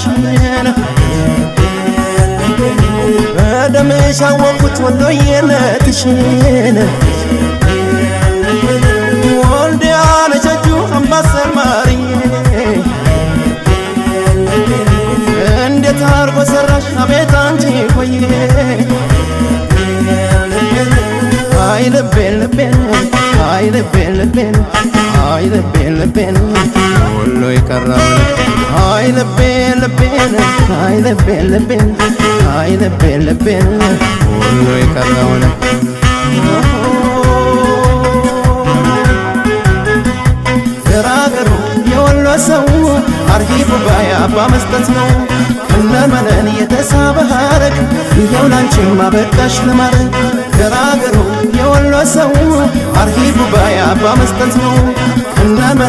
መለሽን በደምሽ አወቅኩት ወሎዬነትሽን ወልዲያ ነጨጁ አምባሰል ማርዬ እንዴት አርጎ ሰራሽ አቤት አንቺ ሆዬ አይ ልቤን ልቤን አይ ልቤን ልቤን አይ ልቤን ልቤን ወሎ የቀረውን አይ ልቤን ልቤን አይ ልቤን ልቤን አይ ልቤን ልቤን ወሎ የቀረውን ገራገሩ የወሎ ሰው አርሂቡ ባያባ መስጠት ነው እነመነን የተሳበ ሀረግ ይኸው ላንቺማ በቃሽ ለማረግ ገራገሩ የወሎ ሰው አርሂቡ ባያባ መስጠት ነው